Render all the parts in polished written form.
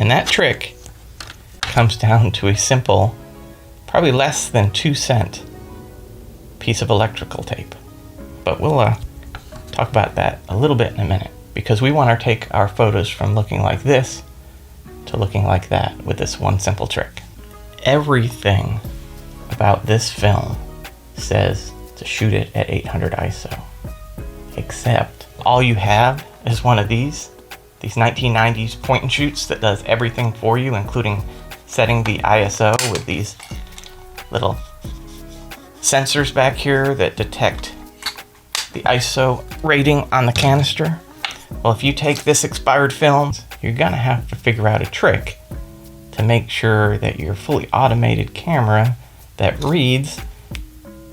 And that trick comes down to a simple, probably less than 2-cent piece of electrical tape. But we'll talk about that a little bit in a minute, because we want to take our photos from looking like this to looking like that with this one simple trick. Everything about this film says to shoot it at 800 ISO, except all you have is one of these 1990s point and shoots that does everything for you, including setting the ISO with these little sensors back here that detect the ISO rating on the canister. Well, if you take this expired film, you're gonna have to figure out a trick to make sure that your fully automated camera that reads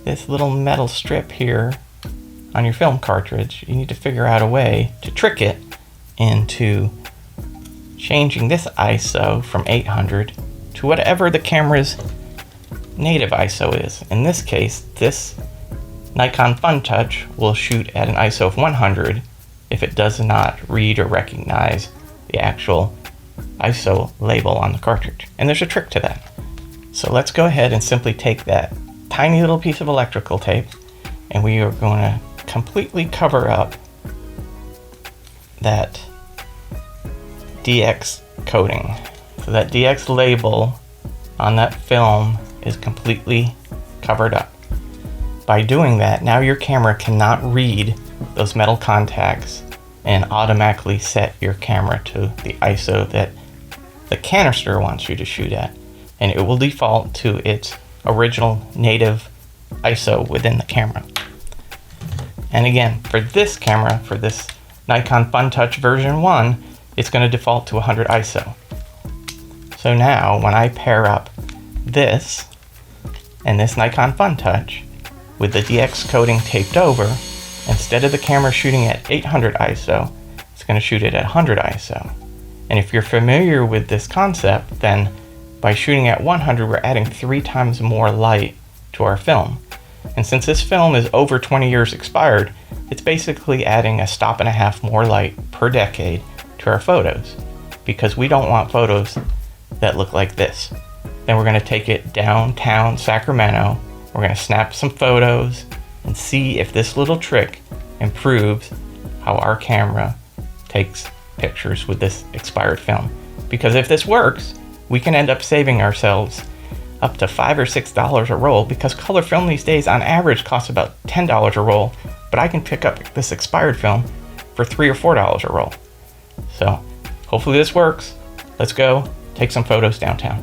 this little metal strip here on your film cartridge, you need to figure out a way to trick it into changing this ISO from 800 to whatever the camera's native ISO is. In this case, this Nikon FunTouch will shoot at an ISO of 100 if it does not read or recognize the actual ISO label on the cartridge. And there's a trick to that. So let's go ahead and simply take that tiny little piece of electrical tape, and we are going to completely cover up that DX coating. So that DX label on that film is completely covered up. By doing that, now your camera cannot read those metal contacts and automatically set your camera to the ISO that the canister wants you to shoot at, and it will default to its original native ISO within the camera. And again, for this camera, for this Nikon FunTouch version 1, it's going to default to 100 ISO. So now when I pair up this and this Nikon FunTouch with the DX coating taped over, instead of the camera shooting at 800 ISO, it's going to shoot it at 100 ISO. And if you're familiar with this concept, then by shooting at 100, we're adding 3 times more light to our film. And since this film is over 20 years expired, it's basically adding a stop and a half more light per decade to our photos, because we don't want photos that look like this. Then we're going to take it downtown Sacramento, we're going to snap some photos and see if this little trick improves how our camera takes pictures with this expired film. Because if this works, we can end up saving ourselves up to $5 or $6 a roll, because color film these days on average costs about $10 a roll, but I can pick up this expired film for $3 or $4 a roll. So hopefully this works. Let's go take some photos downtown.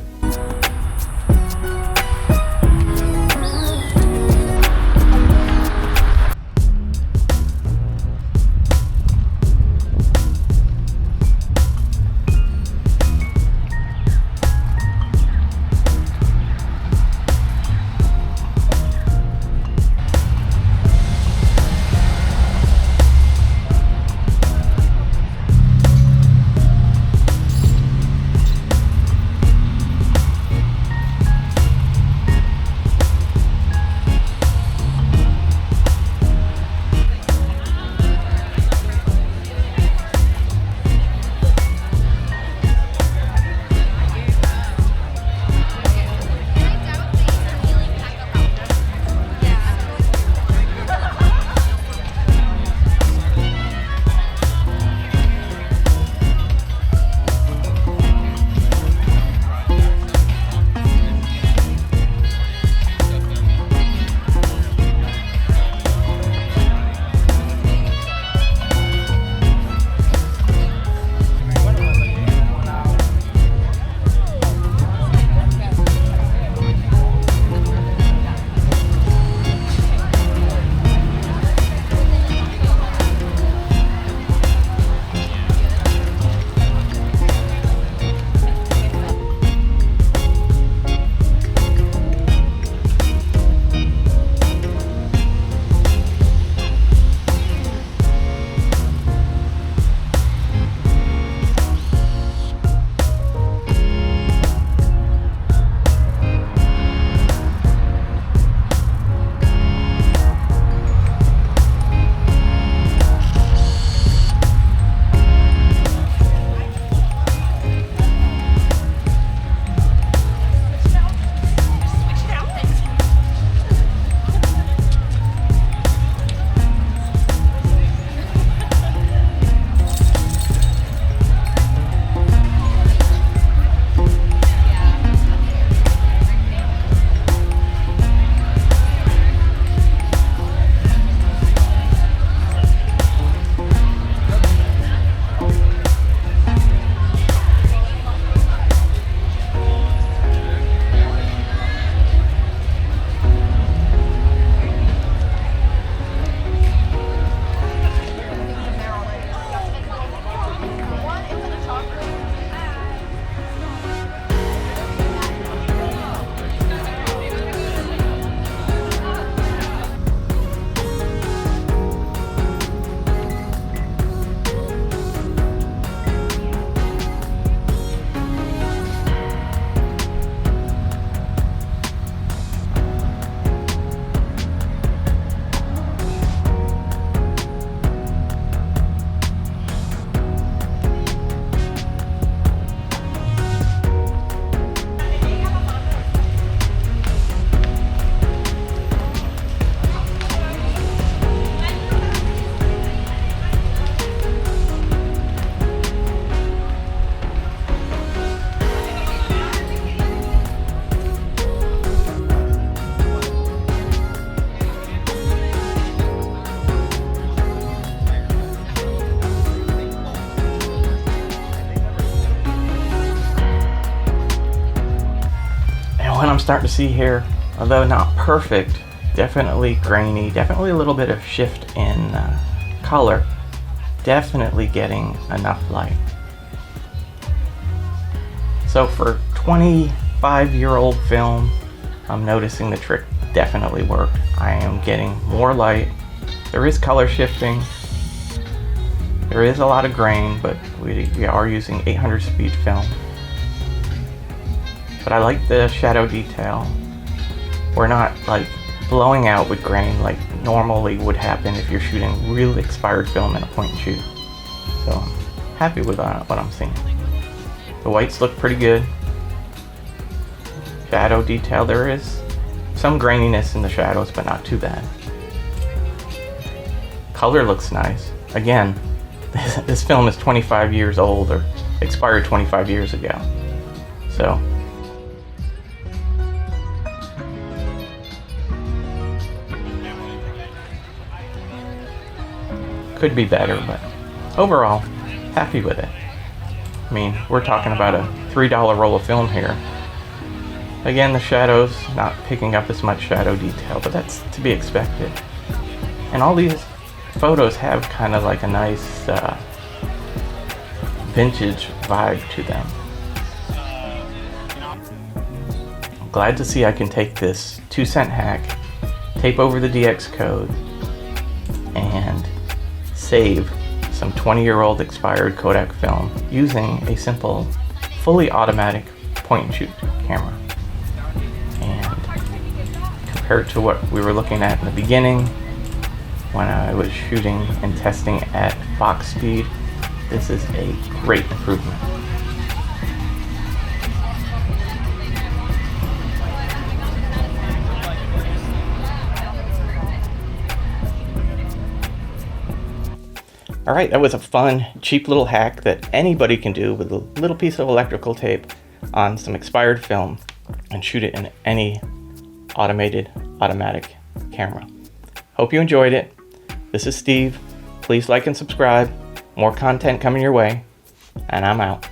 what I'm starting to see here, although not perfect, definitely grainy, definitely a little bit of shift in color, definitely getting enough light. So for 25-year-old film, I'm noticing the trick definitely worked. I am getting more light. There is color shifting. There is a lot of grain, but we are using 800 speed film. But I like the shadow detail. We're not like blowing out with grain like normally would happen if you're shooting real expired film in a point and shoot. So I'm happy with what I'm seeing. The whites look pretty good. Shadow detail, there is some graininess in the shadows, but not too bad. Color looks nice. Again, this film is 25 years old, or expired 25 years ago. So could be better, but overall, happy with it. I mean, we're talking about a $3 roll of film here. Again, the shadows, not picking up as much shadow detail, but that's to be expected. And all these photos have kind of like a nice vintage vibe to them. I'm glad to see I can take this 2-cent hack, tape over the DX code, and save some 20-year-old expired Kodak film using a simple, fully automatic point and shoot camera. And compared to what we were looking at in the beginning, when I was shooting and testing at box speed, this is a great improvement. All right, that was a fun, cheap little hack that anybody can do with a little piece of electrical tape on some expired film and shoot it in any automatic camera. Hope you enjoyed it. This is Steve. Please like and subscribe. More content coming your way, and I'm out.